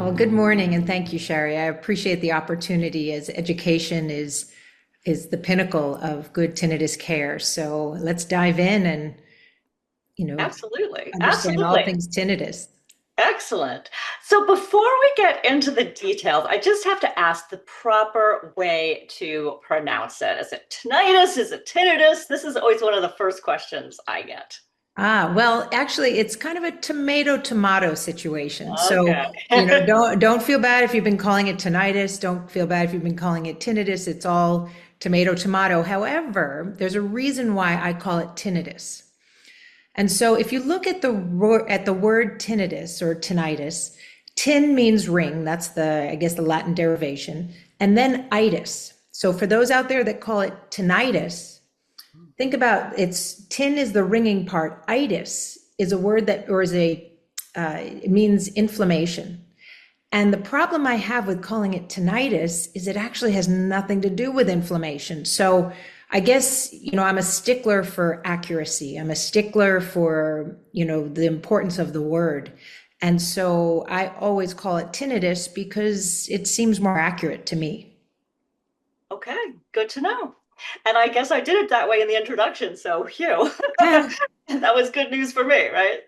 Well, good morning, and thank you, Sherry. I appreciate the opportunity as education is the pinnacle of good tinnitus care. So let's dive in and, you know, Absolutely. understand all Absolutely. things tinnitus. Excellent. So before we get into the details, I just have to ask the proper way to pronounce it. Is it tinnitus? Is it tinnitus? This is always one of the first questions I get. Well, actually, it's kind of a tomato situation. So, Okay. don't feel bad if you've been calling it tinnitus. Don't feel bad if you've been calling it tinnitus. It's all tomato. However, there's a reason why I call it tinnitus. And so if you look at the word tinnitus or tinnitus, tin means ring. That's I guess, the Latin derivation. And then itis. So for those out there that call it tinnitus, think about tin is the ringing part. Itis is a word that, or is it means inflammation. And the problem I have with calling it tinnitus is it actually has nothing to do with inflammation. So I guess, I'm a stickler for accuracy. I'm a stickler for, the importance of the word. And so I always call it tinnitus because it seems more accurate to me. Okay, good to know. And I guess I did it that way in the introduction, so phew. Yeah. That was good news for me, right?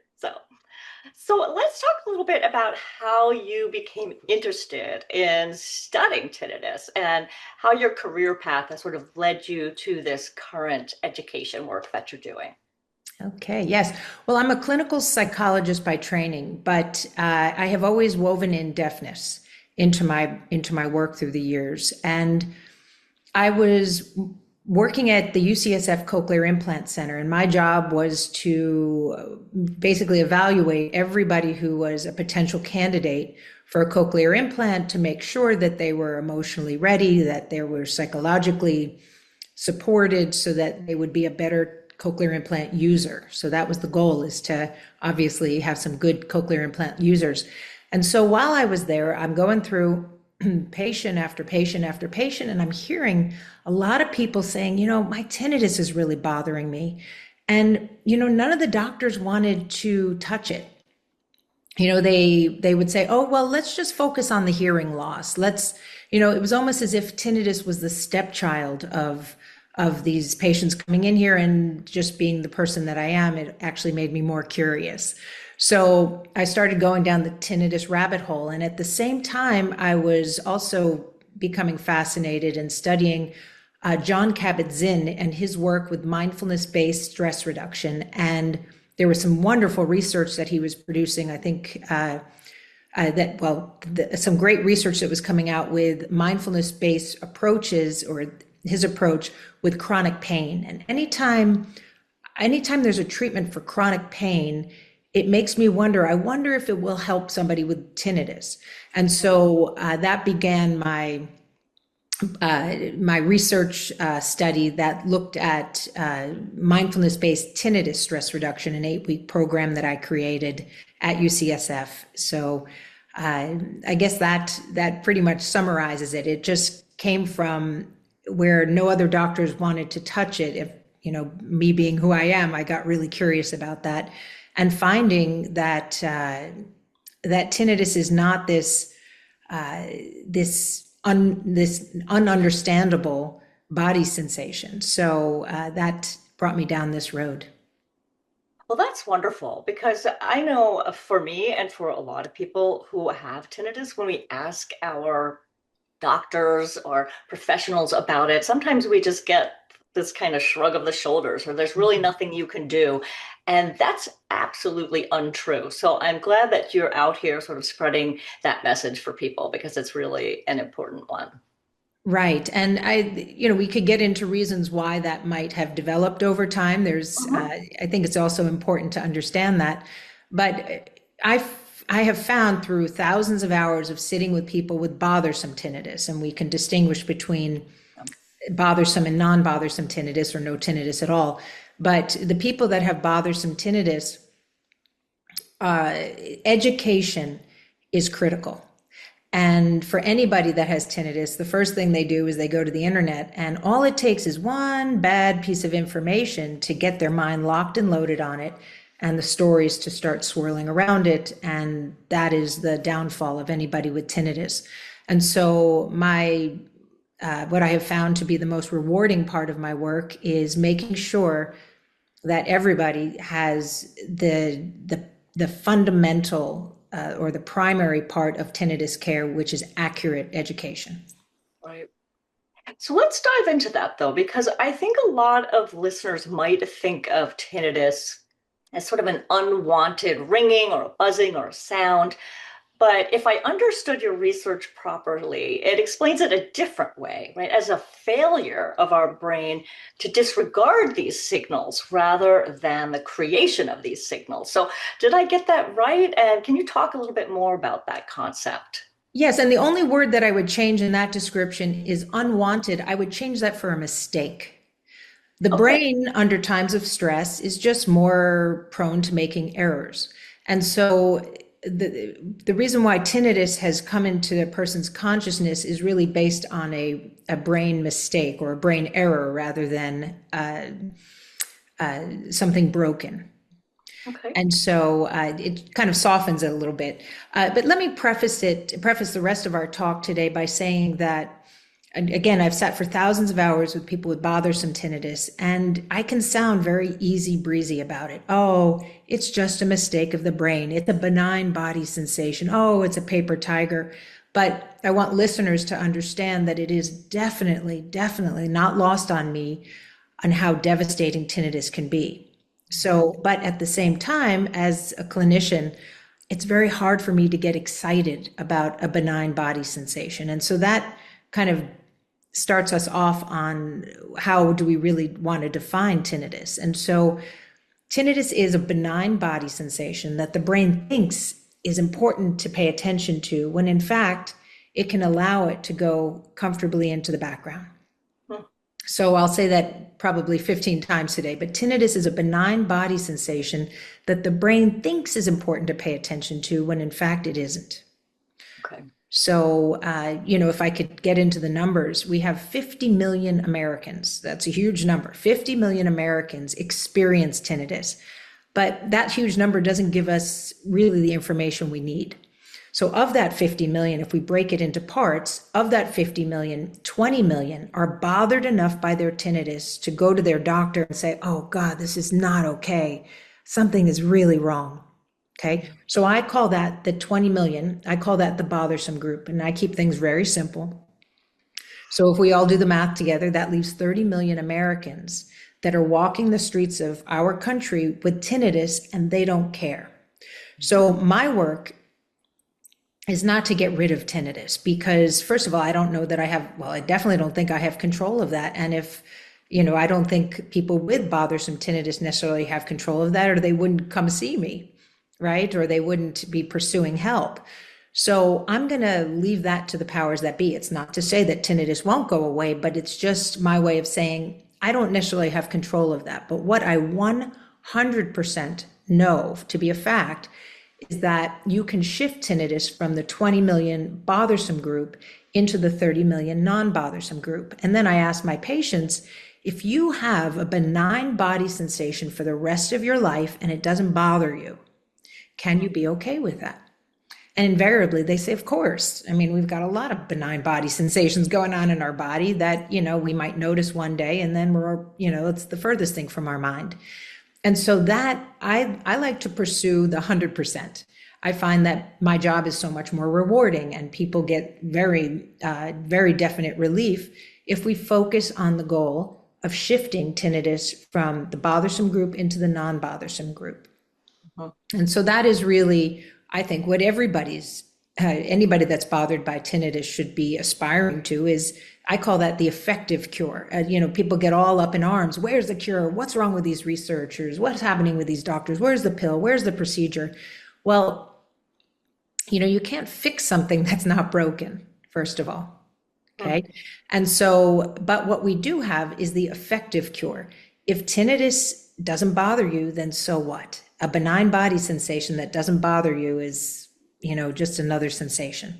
So let's talk a little bit about how you became interested in studying tinnitus and how your career path has sort of led you to this current education work that you're doing. Okay, yes. Well, I'm a clinical psychologist by training, but I have always woven in deafness into my work through the years. And I was working at the UCSF Cochlear Implant Center, and my job was to basically evaluate everybody who was a potential candidate for a cochlear implant to make sure that they were emotionally ready, that they were psychologically supported, so that they would be a better cochlear implant user. So that was the goal, is to obviously have some good cochlear implant users. And so while I was there, I'm going through patient after patient after patient, and I'm hearing a lot of people saying, my tinnitus is really bothering me. And, none of the doctors wanted to touch it. They would say, oh, well, let's just focus on the hearing loss. It was almost as if tinnitus was the stepchild of these patients coming in here, and just being the person that I am, it actually made me more curious. So I started going down the tinnitus rabbit hole. And at the same time, I was also becoming fascinated and studying John Kabat-Zinn and his work with mindfulness-based stress reduction. And there was some wonderful research that he was producing. I think some great research that was coming out with mindfulness-based approaches, or his approach with chronic pain. And anytime there's a treatment for chronic pain, it makes me wonder, I wonder if it will help somebody with tinnitus. And so that began my research study that looked at mindfulness-based tinnitus stress reduction, an 8-week program that I created at UCSF. So I guess that pretty much summarizes it. It just came from where no other doctors wanted to touch it. If, me being who I am, I got really curious about that, and finding that that tinnitus is not this ununderstandable body sensation. So that brought me down this road. Well, that's wonderful because I know for me and for a lot of people who have tinnitus, when we ask our doctors or professionals about it, sometimes we just get this kind of shrug of the shoulders, or there's really nothing you can do. And that's absolutely untrue. So I'm glad that you're out here sort of spreading that message for people, because it's really an important one. Right. And we could get into reasons why that might have developed over time. Mhm. I think it's also important to understand that. But I have found through thousands of hours of sitting with people with bothersome tinnitus, and we can distinguish between bothersome and non-bothersome tinnitus, or no tinnitus at all. But the people that have bothersome tinnitus, education is critical. And for anybody that has tinnitus, the first thing they do is they go to the internet, and all it takes is one bad piece of information to get their mind locked and loaded on it. and the stories to start swirling around it. And that is the downfall of anybody with tinnitus. And so what I have found to be the most rewarding part of my work is making sure that everybody has the fundamental or the primary part of tinnitus care, which is accurate education. Right. So let's dive into that though, because I think a lot of listeners might think of tinnitus as sort of an unwanted ringing or a buzzing or a sound. But if I understood your research properly, it explains it a different way, right? As a failure of our brain to disregard these signals rather than the creation of these signals. So, did I get that right? And can you talk a little bit more about that concept? Yes, and the only word that I would change in that description is unwanted. I would change that for a mistake. The Okay. brain, under times of stress, is just more prone to making errors. And so the reason why tinnitus has come into a person's consciousness is really based on a brain mistake or a brain error rather than something broken. Okay. And so it kind of softens it a little bit. But let me preface the rest of our talk today by saying that, and again, I've sat for thousands of hours with people with bothersome tinnitus, and I can sound very easy breezy about it. Oh, it's just a mistake of the brain. It's a benign body sensation. Oh, it's a paper tiger. But I want listeners to understand that it is definitely, definitely not lost on me on how devastating tinnitus can be. So, but at the same time, as a clinician, it's very hard for me to get excited about a benign body sensation. And so that kind of starts us off on how do we really want to define tinnitus. And so tinnitus is a benign body sensation that the brain thinks is important to pay attention to, when in fact, it can allow it to go comfortably into the background. Hmm. So I'll say that probably 15 times today, but tinnitus is a benign body sensation that the brain thinks is important to pay attention to, when in fact it isn't. Okay. So, if I could get into the numbers, we have 50 million Americans. That's a huge number. 50 million Americans experience tinnitus, but that huge number doesn't give us really the information we need. So of that 50 million, if we break it into parts, of that 50 million, 20 million are bothered enough by their tinnitus to go to their doctor and say, oh God, this is not okay. Something is really wrong. Okay. So I call that the 20 million. I call that the bothersome group. And I keep things very simple. So if we all do the math together, that leaves 30 million Americans that are walking the streets of our country with tinnitus and they don't care. So my work is not to get rid of tinnitus because, first of all, I don't know that I have, well, I definitely don't think I have control of that. And if, I don't think people with bothersome tinnitus necessarily have control of that, or they wouldn't come see me, right? Or they wouldn't be pursuing help. So I'm going to leave that to the powers that be. It's not to say that tinnitus won't go away, but it's just my way of saying I don't necessarily have control of that. But what I 100% know to be a fact is that you can shift tinnitus from the 20 million bothersome group into the 30 million non-bothersome group. And then I ask my patients, if you have a benign body sensation for the rest of your life and it doesn't bother you, can you be okay with that? And invariably they say, of course. I mean, we've got a lot of benign body sensations going on in our body that, we might notice one day and then it's the furthest thing from our mind. And so that I like to pursue the 100%. I find that my job is so much more rewarding and people get very, very definite relief if we focus on the goal of shifting tinnitus from the bothersome group into the non-bothersome group. And so that is really, I think, what anybody that's bothered by tinnitus should be aspiring to is, I call that the effective cure. People get all up in arms. Where's the cure? What's wrong with these researchers? What's happening with these doctors? Where's the pill? Where's the procedure? Well, you can't fix something that's not broken, first of all. Okay. And so, but what we do have is the effective cure. If tinnitus doesn't bother you, then so what? A benign body sensation that doesn't bother you is, just another sensation.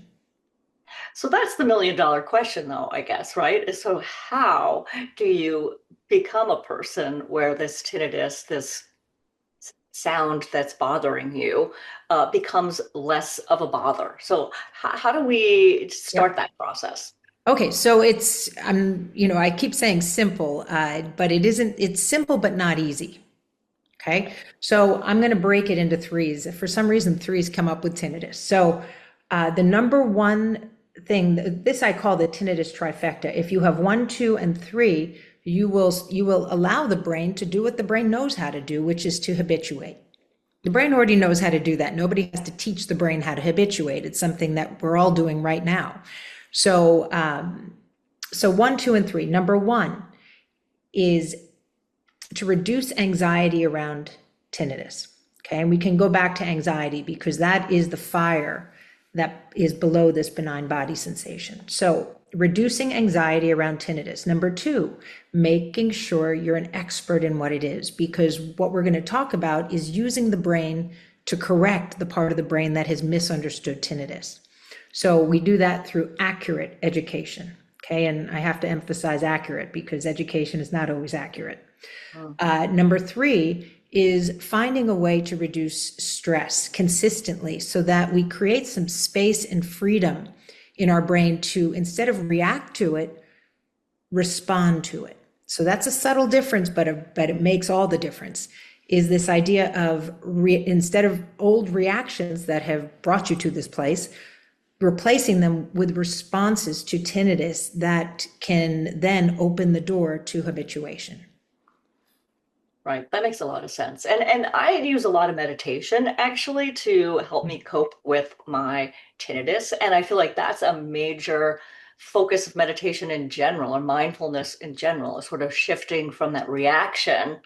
So that's the $1 million question, though, I guess, right? So how do you become a person where this tinnitus, this sound that's bothering you becomes less of a bother. So how do we start Yep. that process? Okay, so it's I keep saying simple, but it isn't. It's simple but not easy. Okay, so I'm going to break it into threes. For some reason, threes come up with tinnitus. So the number one thing, this I call the tinnitus trifecta. If you have one, two, and three, you will allow the brain to do what the brain knows how to do, which is to habituate. The brain already knows how to do that. Nobody has to teach the brain how to habituate. It's something that we're all doing right now. So, so one, two, and three. Number one is to reduce anxiety around tinnitus. Okay, and we can go back to anxiety because that is the fire that is below this benign body sensation. So reducing anxiety around tinnitus. Number two, making sure you're an expert in what it is, because what we're going to talk about is using the brain to correct the part of the brain that has misunderstood tinnitus. So we do that through accurate education. Okay, and I have to emphasize accurate because education is not always accurate. Number three is finding a way to reduce stress consistently so that we create some space and freedom in our brain to, instead of react to it, respond to it. So that's a subtle difference, but it makes all the difference, is this idea of instead of old reactions that have brought you to this place, replacing them with responses to tinnitus that can then open the door to habituation. Right, that makes a lot of sense. And I use a lot of meditation actually to help me cope with my tinnitus. And I feel like that's a major focus of meditation in general, or mindfulness in general, is sort of shifting from that reaction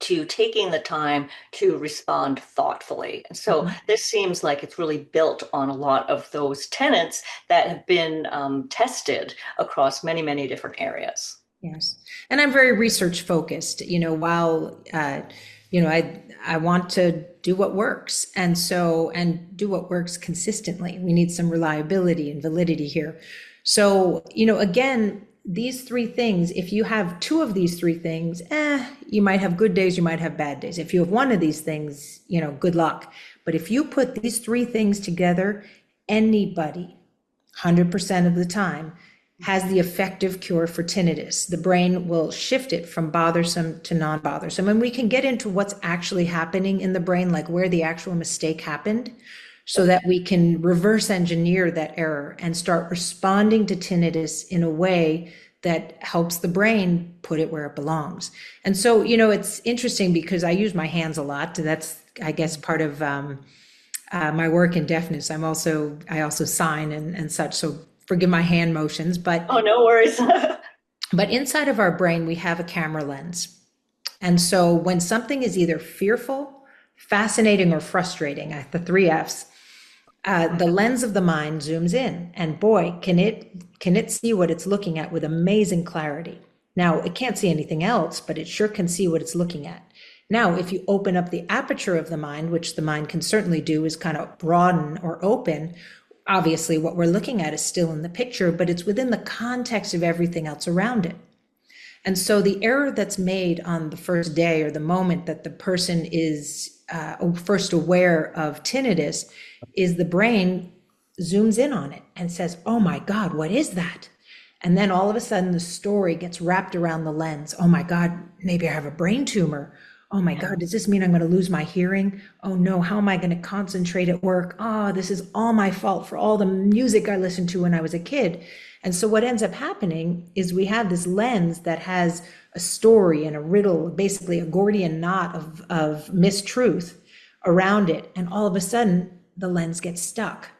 to taking the time to respond thoughtfully. And so this seems like it's really built on a lot of those tenets that have been tested across many, many different areas. Yes. And I'm very research focused, while, I want to do what works. And do what works consistently. We need some reliability and validity here. So, again, these three things, if you have two of these three things, you might have good days, you might have bad days. If you have one of these things, good luck. But if you put these three things together, anybody, 100% of the time, has the effective cure for tinnitus. The brain will shift it from bothersome to non-bothersome. And we can get into what's actually happening in the brain, like where the actual mistake happened, so that we can reverse engineer that error and start responding to tinnitus in a way that helps the brain put it where it belongs. And so, it's interesting because I use my hands a lot. That's, I guess, part of my work in deafness. I also sign and such. So forgive my hand motions, Oh, no worries. but inside of our brain, we have a camera lens. And so when something is either fearful, fascinating, or frustrating, the three F's, the lens of the mind zooms in, and boy, can it see what it's looking at with amazing clarity. Now, it can't see anything else, but it sure can see what it's looking at. Now, if you open up the aperture of the mind, which the mind can certainly do, is kind of broaden or open, obviously what we're looking at is still in the picture, but it's within the context of everything else around it. And so the error that's made on the first day or the moment that the person is first aware of tinnitus is the brain zooms in on it and says, oh my God, what is that? And then all of a sudden the story gets wrapped around the lens. Oh my God, maybe I have a brain tumor. Oh my God, does this mean I'm going to lose my hearing? Oh no, how am I going to concentrate at work? Oh, this is all my fault for all the music I listened to when I was a kid. And so what ends up happening is we have this lens that has a story and a riddle, basically a Gordian knot of mistruth around it. And all of a sudden the lens gets stuck.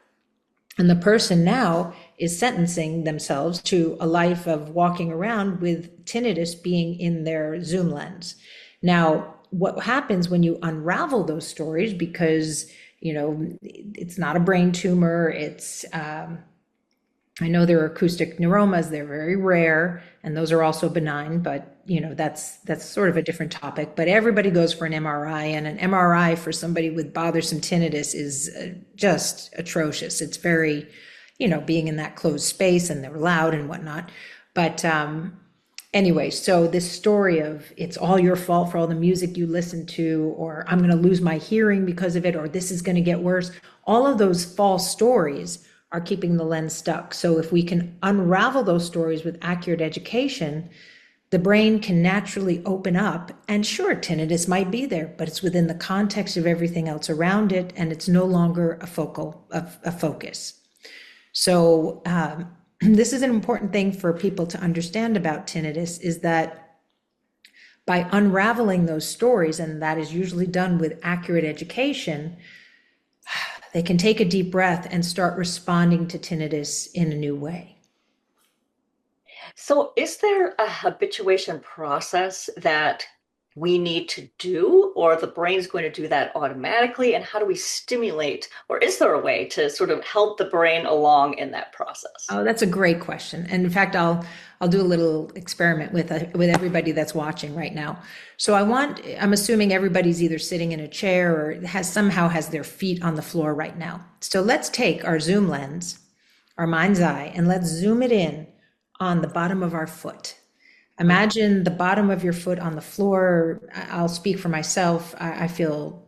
And the person now is sentencing themselves to a life of walking around with tinnitus being in their zoom lens. Now, what happens when you unravel those stories, because, it's not a brain tumor, it's, I know there are acoustic neuromas, they're very rare, and those are also benign, but, that's sort of a different topic. But everybody goes for an MRI, and an MRI for somebody with bothersome tinnitus is just atrocious. It's very, being in that closed space and they're loud and whatnot. But Anyway, so this story of it's all your fault for all the music you listen to, or I'm going to lose my hearing because of it, or this is going to get worse, all of those false stories are keeping the lens stuck. So if we can unravel those stories with accurate education, the brain can naturally open up. And sure, tinnitus might be there, but it's within the context of everything else around it, and it's no longer a focus. So this is an important thing for people to understand about tinnitus, is that by unraveling those stories, and that is usually done with accurate education, they can take a deep breath and start responding to tinnitus in a new way. So, is there a habituation process that we need to do, or the brain's going to do that automatically? And how do we stimulate, or is there a way to sort of help the brain along in that process? Oh, that's a great question. And in fact, I'll do a little experiment with everybody that's watching right now. So I'm assuming everybody's either sitting in a chair or somehow has their feet on the floor right now. So let's take our zoom lens, our mind's eye, and let's zoom it in on the bottom of our foot. Imagine the bottom of your foot on the floor. I'll speak for myself. I feel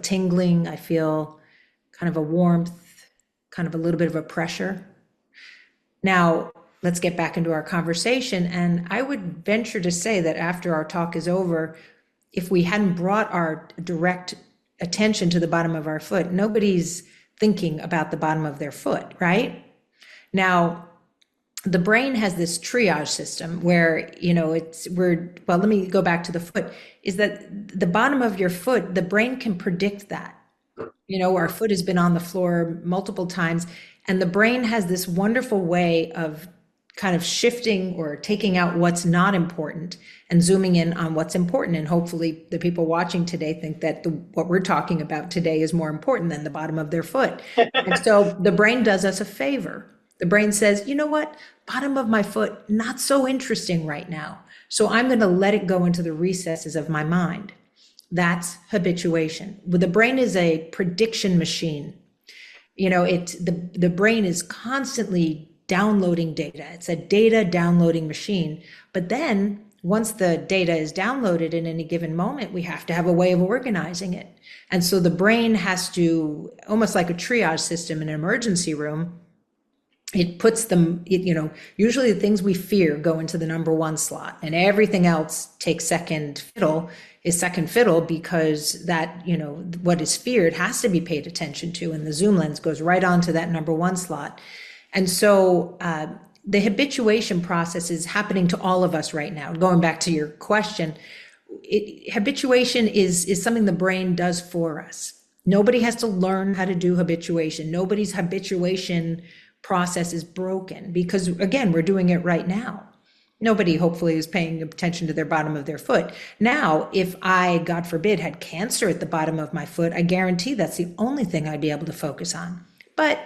tingling. I feel kind of a warmth, kind of a little bit of a pressure. Now, let's get back into our conversation. And I would venture to say that after our talk is over, if we hadn't brought our direct attention to the bottom of our foot, nobody's thinking about the bottom of their foot, right? Now, the brain has this triage system where, let me go back to the foot, is that the bottom of your foot, the brain can predict that. Our foot has been on the floor multiple times, and the brain has this wonderful way of kind of shifting or taking out what's not important and zooming in on what's important. And hopefully the people watching today think that what we're talking about today is more important than the bottom of their foot. And so the brain does us a favor. The brain says, you know what, bottom of my foot, not so interesting right now. So I'm going to let it go into the recesses of my mind. That's habituation. The brain is a prediction machine. The brain is constantly downloading data. It's a data downloading machine. But then once the data is downloaded in any given moment, we have to have a way of organizing it. And so the brain has to, almost like a triage system in an emergency room, it puts them, usually the things we fear go into the number one slot, and everything else takes second fiddle because that, what is feared has to be paid attention to. And the zoom lens goes right onto that number one slot. And so the habituation process is happening to all of us right now. Going back to your question, habituation is something the brain does for us. Nobody has to learn how to do habituation. Nobody's habituation process is broken because, again, we're doing it right now. Nobody hopefully is paying attention to their bottom of their foot. Now, if I, God forbid, had cancer at the bottom of my foot, I guarantee that's the only thing I'd be able to focus on. But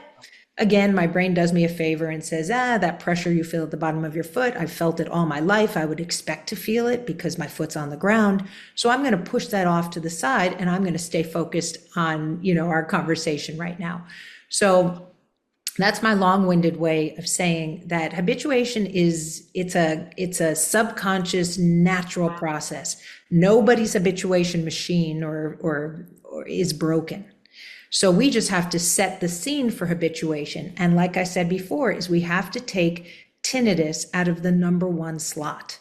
again, my brain does me a favor and says, that pressure you feel at the bottom of your foot, I've felt it all my life. I would expect to feel it because my foot's on the ground. So I'm going to push that off to the side and I'm going to stay focused on, our conversation right now. So that's my long-winded way of saying that habituation it's a subconscious natural process. Nobody's habituation machine or is broken. So we just have to set the scene for habituation. And like I said before, is we have to take tinnitus out of the number one slot.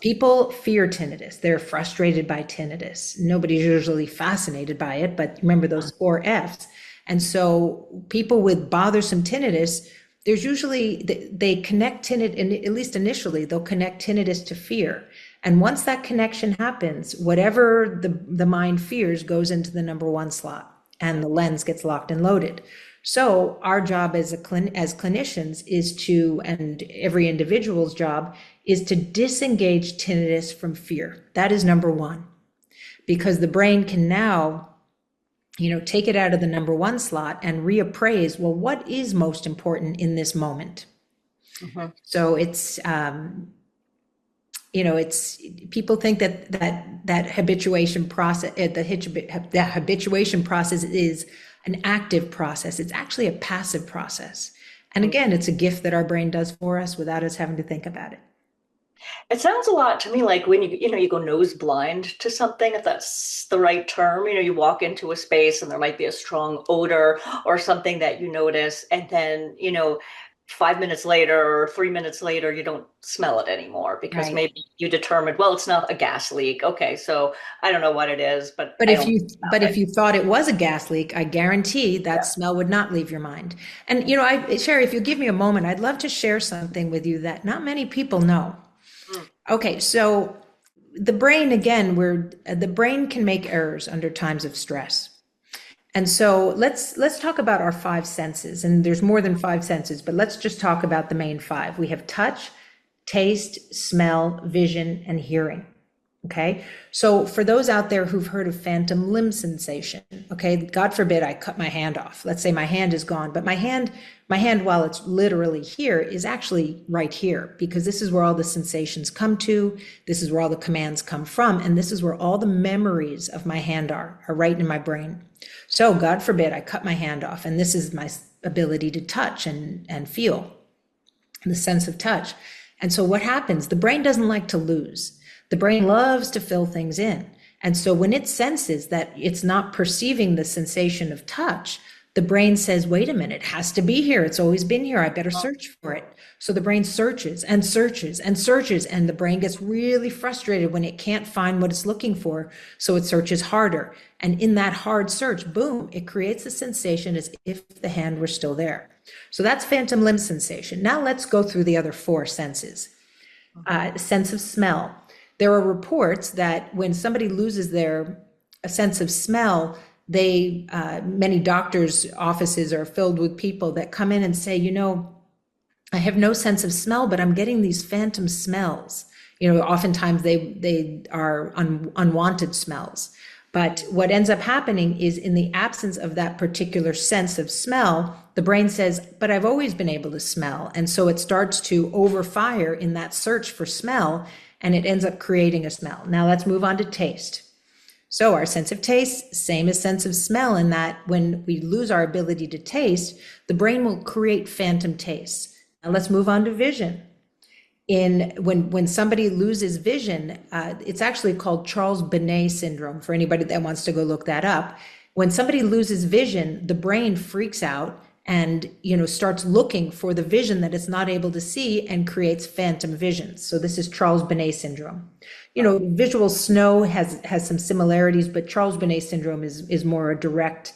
People fear tinnitus. They're frustrated by tinnitus. Nobody's usually fascinated by it, but remember those 4 F's. And so people with bothersome tinnitus, there's usually, they connect tinnitus, and at least initially, they'll connect tinnitus to fear. And once that connection happens, whatever the mind fears goes into the number one slot and the lens gets locked and loaded. So our job as clinicians is to, and every individual's job is to disengage tinnitus from fear. That is number one, because the brain can now take it out of the number one slot and reappraise, well, what is most important in this moment? Mm-hmm. So it's, people think that habituation process, the habituation process is an active process. It's actually a passive process. And again, it's a gift that our brain does for us without us having to think about it. It sounds a lot to me like when you go nose blind to something, if that's the right term. You walk into a space and there might be a strong odor or something that you notice, and then, 5 minutes later or 3 minutes later, you don't smell it anymore because Right. maybe you determined, well, it's not a gas leak. Okay, so I don't know what it is, but But I if don't you smell but if it. you thought it was a gas leak, I guarantee that Yeah. smell would not leave your mind. And Sherry, if you give me a moment, I'd love to share something with you that not many people know. Mm. Okay, so the brain, again, the brain can make errors under times of stress. And so let's talk about our five senses. And there's more than five senses, but let's just talk about the main five. We have touch, taste, smell, vision, and hearing. Okay. So for those out there who've heard of phantom limb sensation, okay, God forbid I cut my hand off. Let's say my hand is gone, but my hand, while it's literally here, is actually right here because this is where all the sensations come to. This is where all the commands come from. And this is where all the memories of my hand are right in my brain. So God forbid I cut my hand off, and this is my ability to touch and feel, the sense of touch. And so what happens? The brain doesn't like to lose. The brain loves to fill things in. And so when it senses that it's not perceiving the sensation of touch, the brain says, wait a minute, it has to be here. It's always been here. I better search for it. So the brain searches and searches and searches, and the brain gets really frustrated when it can't find what it's looking for. So it searches harder. And in that hard search, boom, it creates a sensation as if the hand were still there. So that's phantom limb sensation. Now let's go through the other four senses. Sense of smell. There are reports that when somebody loses their a sense of smell, many doctors' offices are filled with people that come in and say, I have no sense of smell, but I'm getting these phantom smells. Oftentimes they are unwanted smells. But what ends up happening is in the absence of that particular sense of smell, the brain says, but I've always been able to smell. And so it starts to overfire in that search for smell, and it ends up creating a smell. Now let's move on to taste. So our sense of taste, same as sense of smell, in that when we lose our ability to taste, the brain will create phantom tastes. Now let's move on to vision. When somebody loses vision, it's actually called Charles Bonnet syndrome, for anybody that wants to go look that up. When somebody loses vision, the brain freaks out and starts looking for the vision that it's not able to see and creates phantom visions. So this is Charles Bonnet syndrome. Visual snow has some similarities, but Charles Bonnet syndrome is more a direct,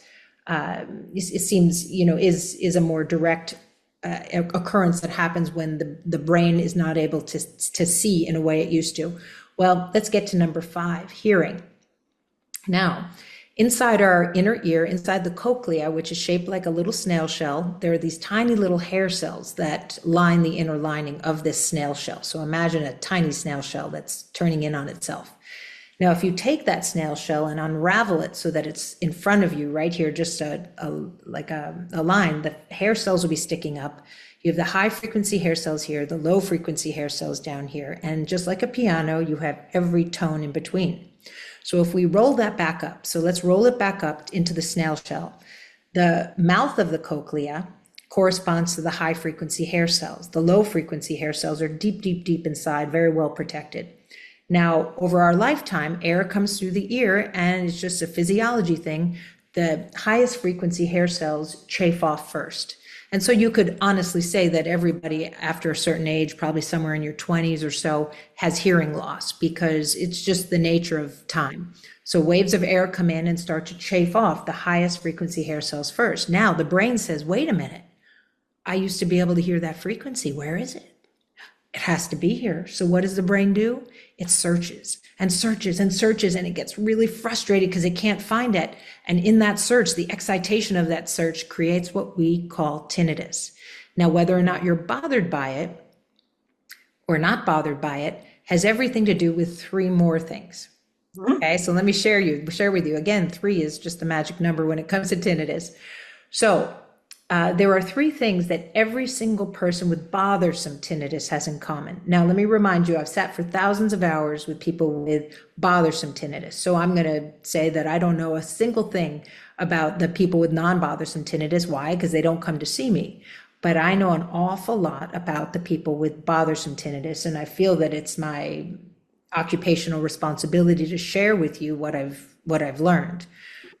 it seems, is a more direct occurrence that happens when the brain is not able to see in a way it used to. Well, let's get to number 5, hearing. Now, inside our inner ear, inside the cochlea, which is shaped like a little snail shell, there are these tiny little hair cells that line the inner lining of this snail shell. So imagine a tiny snail shell that's turning in on itself. Now, if you take that snail shell and unravel it so that it's in front of you right here, just like a line, the hair cells will be sticking up. You have the high frequency hair cells here, the low frequency hair cells down here. And just like a piano, you have every tone in between. So if we roll that back up, so let's roll it back up into the snail shell. The mouth of the cochlea corresponds to the high frequency hair cells. The low frequency hair cells are deep, deep, deep inside, very well protected. Now, over our lifetime, air comes through the ear, and it's just a physiology thing. The highest frequency hair cells chafe off first. And so you could honestly say that everybody after a certain age, probably somewhere in your 20s or so, has hearing loss because it's just the nature of time. So waves of air come in and start to chafe off the highest frequency hair cells first. Now the brain says, wait a minute, I used to be able to hear that frequency. Where is it? It has to be here. So what does the brain do? It searches and searches and searches, and it gets really frustrated because it can't find it. And in that search, the excitation of that search creates what we call tinnitus. Now, whether or not you're bothered by it or not bothered by it has everything to do with 3 more things. Okay, so let me share with you. Again, 3 is just the magic number when it comes to tinnitus. So there are 3 things that every single person with bothersome tinnitus has in common. Now, let me remind you, I've sat for thousands of hours with people with bothersome tinnitus. So I'm going to say that I don't know a single thing about the people with non-bothersome tinnitus. Why? Because they don't come to see me. but I know an awful lot about the people with bothersome tinnitus, and I feel that it's my occupational responsibility to share with you what I've learned.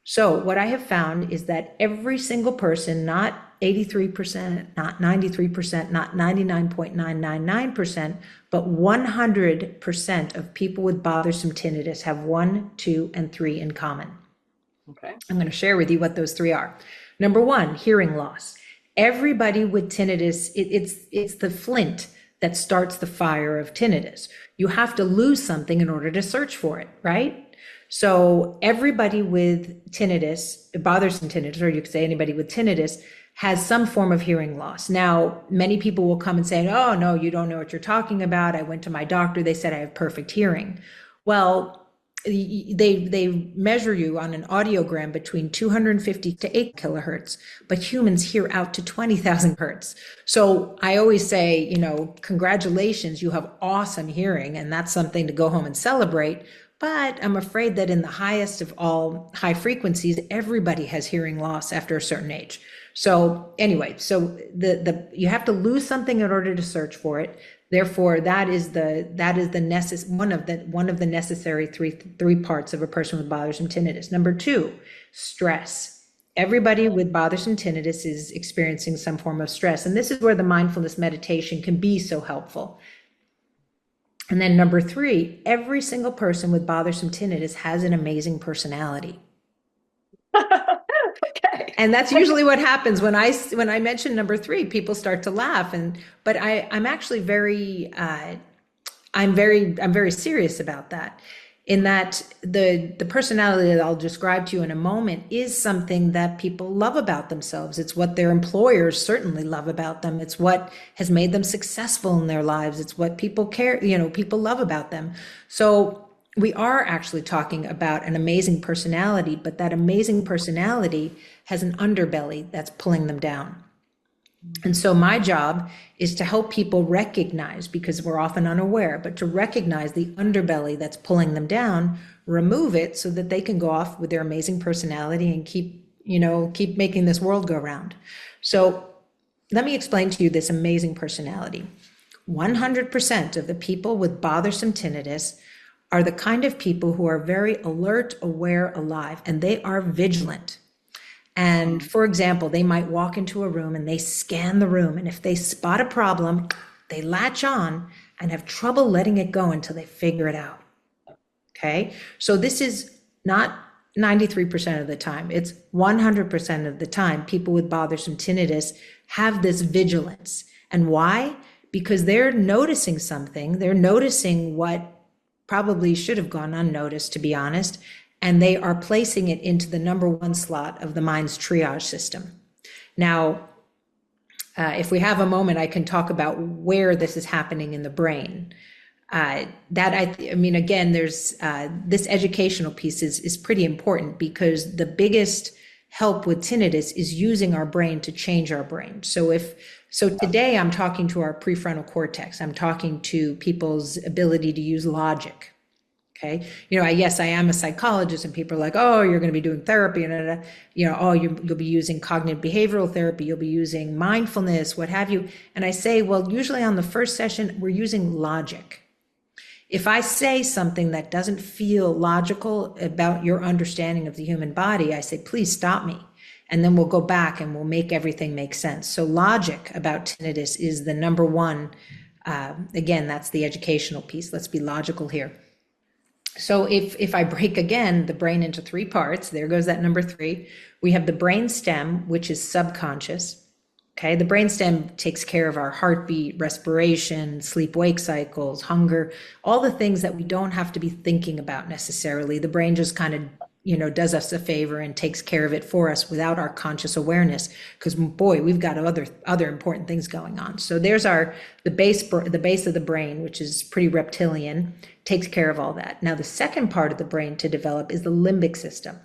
So what I have found is that every single person, not 83%, not 93%, not 99.999%, but 100% of people with bothersome tinnitus have one, two, and three in common. Okay. I'm going to share with you what those three are. Number one, hearing loss. Everybody with tinnitus, it's the flint that starts the fire of tinnitus. You have to lose something in order to search for it, right? So everybody with tinnitus, bothersome tinnitus, or you could say anybody with tinnitus, has some form of hearing loss. Now, many people will come and say, oh, no, you don't know what you're talking about. I went to my doctor. They said I have perfect hearing. Well, they measure you on an audiogram between 250 to 8 kilohertz, but humans hear out to 20,000 hertz. So I always say, congratulations, you have awesome hearing, and that's something to go home and celebrate. But I'm afraid that in the highest of all high frequencies, everybody has hearing loss after a certain age. So anyway, so you have to lose something in order to search for it. Therefore, that is one of the necessary three parts of a person with bothersome tinnitus. Number two, stress. Everybody with bothersome tinnitus is experiencing some form of stress, and this is where the mindfulness meditation can be so helpful. And then number three, every single person with bothersome tinnitus has an amazing personality. Okay. And that's usually what happens when I mention number three, people start to laugh. But I'm actually I'm very serious about that. In that the personality that I'll describe to you in a moment is something that people love about themselves. It's what their employers certainly love about them. It's what has made them successful in their lives. It's what people people love about them. So we are actually talking about an amazing personality, but that amazing personality has an underbelly that's pulling them down. And so my job is to help people recognize, because we're often unaware, but to recognize the underbelly that's pulling them down, remove it so that they can go off with their amazing personality and keep making this world go round. So let me explain to you this amazing personality. 100% of the people with bothersome tinnitus are the kind of people who are very alert, aware, alive, and they are vigilant. And for example, they might walk into a room and they scan the room, and if they spot a problem, they latch on and have trouble letting it go until they figure it out. Okay, so this is not 93% of the time, it's 100% of the time people with bothersome tinnitus have this vigilance. And why? Because they're noticing something, they're noticing what probably should have gone unnoticed, to be honest, and they are placing it into the number one slot of the mind's triage system. Now, if we have a moment, I can talk about where this is happening in the brain. Again, there's this educational piece is pretty important, because the biggest help with tinnitus is using our brain to change our brain. So today I'm talking to our prefrontal cortex. I'm talking to people's ability to use logic. Okay. Yes, I am a psychologist, and people are like, oh, you're going to be doing therapy, and you'll be using cognitive behavioral therapy. You'll be using mindfulness, what have you. And I say, well, usually on the first session, we're using logic. If I say something that doesn't feel logical about your understanding of the human body, I say, please stop me. And then we'll go back and we'll make everything make sense. So logic about tinnitus is the number one. Again, that's the educational piece. Let's be logical here. So if I break again the brain into three parts, there goes that number three. We have the brain stem, which is subconscious. Okay, the brainstem takes care of our heartbeat, respiration, sleep-wake cycles, hunger, all the things that we don't have to be thinking about necessarily. The brain just kind of, does us a favor and takes care of it for us without our conscious awareness. Because boy, we've got other important things going on. So there's the base of the brain, which is pretty reptilian, takes care of all that. Now the second part of the brain to develop is the limbic system.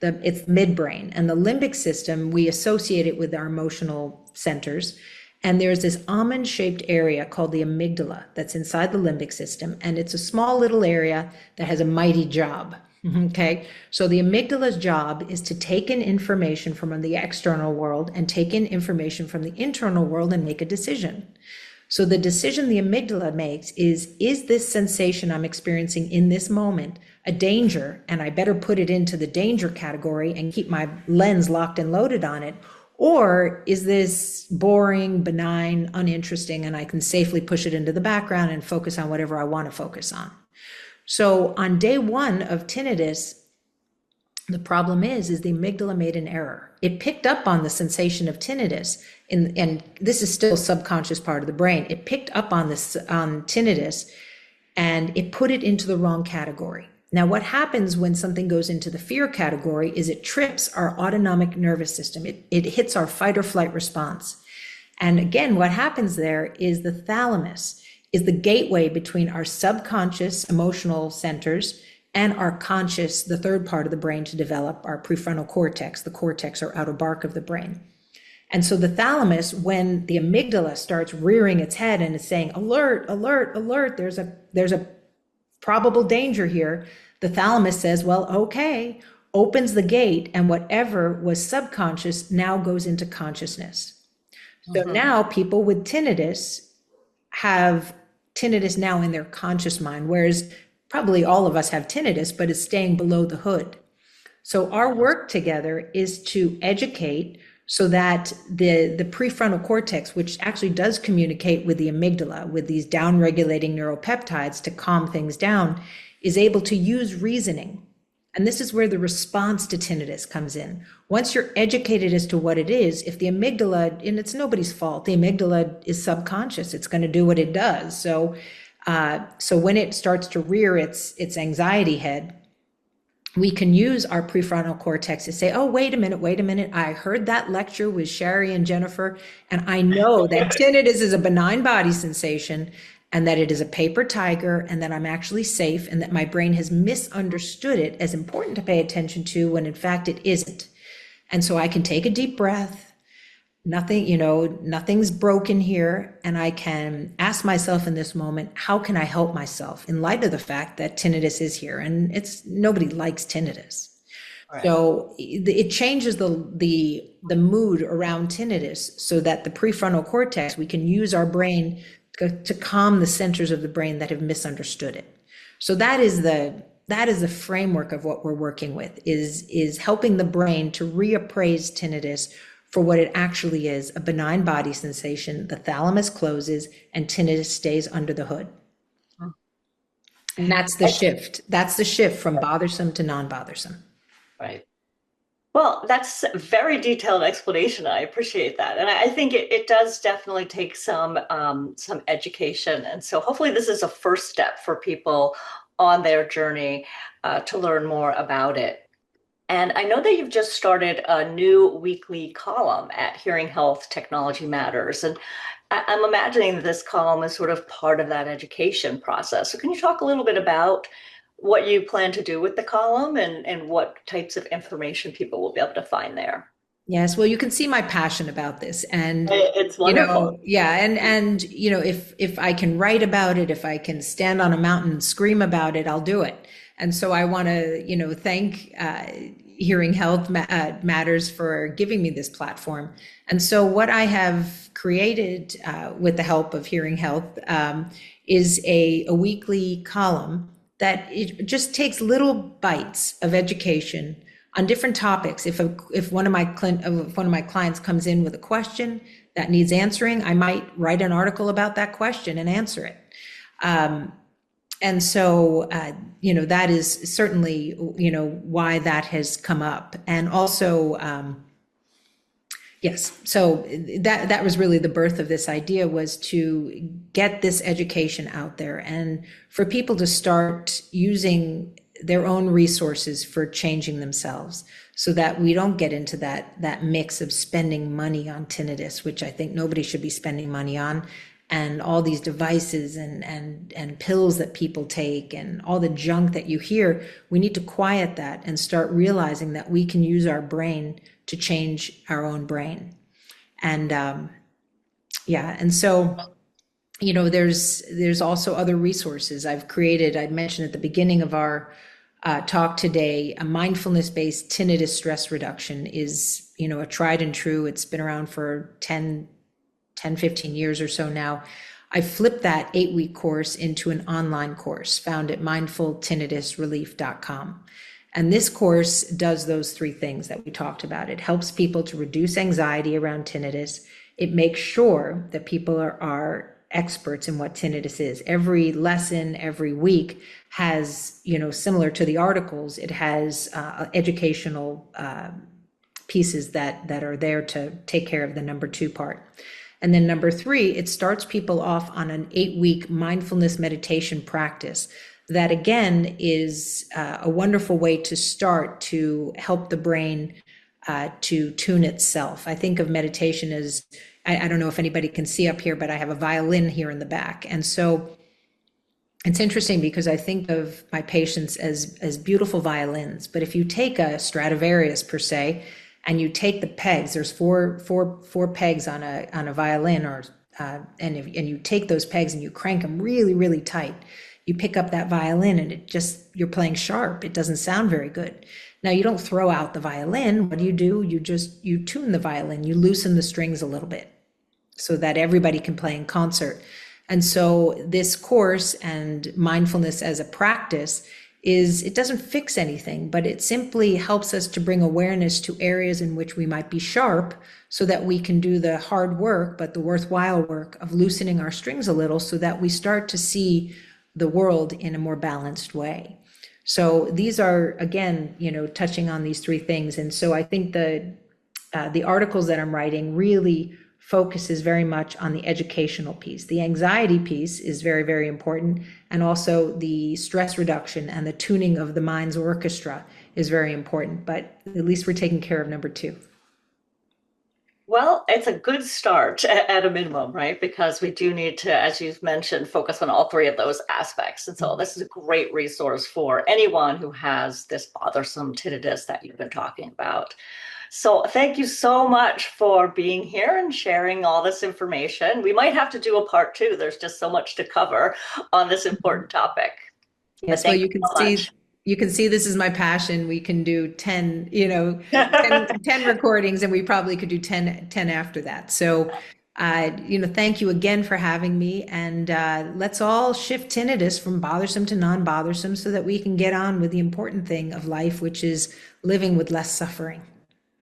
It's midbrain, and the limbic system, we associate it with our emotional centers. And there's this almond-shaped area called the amygdala that's inside the limbic system. And it's a small little area that has a mighty job. Okay, so the amygdala's job is to take in information from the external world and take in information from the internal world and make a decision. So the decision the amygdala makes is this sensation I'm experiencing in this moment a danger, and I better put it into the danger category and keep my lens locked and loaded on it? Or is this boring, benign, uninteresting, and I can safely push it into the background and focus on whatever I want to focus on? So on day one of tinnitus, the problem is the amygdala made an error. It picked up on the sensation of tinnitus, and this is still a subconscious part of the brain. It picked up on this on tinnitus, and it put it into the wrong category. Now, what happens when something goes into the fear category is it trips our autonomic nervous system. It hits our fight or flight response. And again, what happens there is the thalamus is the gateway between our subconscious emotional centers and our conscious, the third part of the brain to develop, our prefrontal cortex, the cortex or outer bark of the brain. And so the thalamus, when the amygdala starts rearing its head and is saying, alert, alert, alert, there's a probable danger here, the thalamus says, well, okay, opens the gate, and whatever was subconscious now goes into consciousness. So now people with tinnitus have tinnitus now in their conscious mind, whereas probably all of us have tinnitus, but it's staying below the hood. So our work together is to educate so that the prefrontal cortex, which actually does communicate with the amygdala, with these down-regulating neuropeptides to calm things down, is able to use reasoning. And this is where the response to tinnitus comes in. Once you're educated as to what it is, if the amygdala, and it's nobody's fault, the amygdala is subconscious, it's going to do what it does. So when it starts to rear its anxiety head, we can use our prefrontal cortex to say, oh, wait a minute. I heard that lecture with Sherry and Jennifer, and I know that tinnitus is a benign body sensation and that it is a paper tiger and that I'm actually safe and that my brain has misunderstood it as important to pay attention to when in fact it isn't. And so I can take a deep breath. Nothing's broken here. And I can ask myself in this moment, how can I help myself in light of the fact that tinnitus is here? And nobody likes tinnitus. Right. So it changes the mood around tinnitus so that the prefrontal cortex, we can use our brain to calm the centers of the brain that have misunderstood it. So that is the framework of what we're working with, is helping the brain to reappraise tinnitus for what it actually is, a benign body sensation. The thalamus closes and tinnitus stays under the hood. And that's the shift. That's the shift from bothersome to non-bothersome. Right. Well, that's a very detailed explanation. I appreciate that. And I think it does definitely take some education. And so hopefully this is a first step for people on their journey to learn more about it. And I know that you've just started a new weekly column at Hearing Health Technology Matters. And I'm imagining that this column is sort of part of that education process. So can you talk a little bit about what you plan to do with the column and what types of information people will be able to find there? Yes, well, you can see my passion about this, and it's wonderful. And if I can write about it, if I can stand on a mountain and scream about it, I'll do it. And so I want to, thank Hearing Health Matters for giving me this platform. And so what I have created with the help of Hearing Health is a weekly column that it just takes little bites of education on different topics. If one of my clients comes in with a question that needs answering, I might write an article about that question and answer it. And so, that is certainly, why that has come up. And also, yes, so that was really the birth of this idea, was to get this education out there and for people to start using their own resources for changing themselves, so that we don't get into that mix of spending money on tinnitus, which I think nobody should be spending money on, and all these devices and pills that people take and all the junk that you hear. We need to quiet that and start realizing that we can use our brain to change our own brain. And and so, there's also other resources I've created. I mentioned at the beginning of our talk today. A mindfulness-based tinnitus stress reduction is, a tried and true. It's been around for 15 years or so now. I flipped that 8-week course into an online course found at mindfultinnitusrelief.com. And this course does those three things that we talked about. It helps people to reduce anxiety around tinnitus. It makes sure that people are experts in what tinnitus is. Every lesson, every week has, similar to the articles, it has educational pieces that are there to take care of the number 2 part. And then number 3, it starts people off on an 8-week mindfulness meditation practice that, again, is a wonderful way to start to help the brain to tune itself. I think of meditation as, I don't know if anybody can see up here, but I have a violin here in the back. And so it's interesting because I think of my patients as beautiful violins, but if you take a Stradivarius per se, and you take the pegs, there's four pegs on a violin, and you take those pegs and you crank them really, really tight, you pick up that violin and you're playing sharp. It doesn't sound very good. Now, you don't throw out the violin. What do? You tune the violin, you loosen the strings a little bit so that everybody can play in concert. And so this course and mindfulness as a practice it doesn't fix anything, but it simply helps us to bring awareness to areas in which we might be sharp so that we can do the hard work, but the worthwhile work of loosening our strings a little so that we start to see the world in a more balanced way. So these are, again, touching on these 3 things. And so I think the articles that I'm writing really focuses very much on the educational piece. The anxiety piece is very, very important. And also the stress reduction and the tuning of the mind's orchestra is very important. But at least we're taking care of number 2. Well, it's a good start at a minimum, right? Because we do need to, as you've mentioned, focus on all 3 of those aspects. And so this is a great resource for anyone who has this bothersome tinnitus that you've been talking about. So thank you so much for being here and sharing all this information. We might have to do a part 2. There's just so much to cover on this important topic. Yes, well, you can see this is my passion. We can do 10, 10 recordings, and we probably could do 10 after that. So, thank you again for having me. And let's all shift tinnitus from bothersome to non-bothersome so that we can get on with the important thing of life, which is living with less suffering.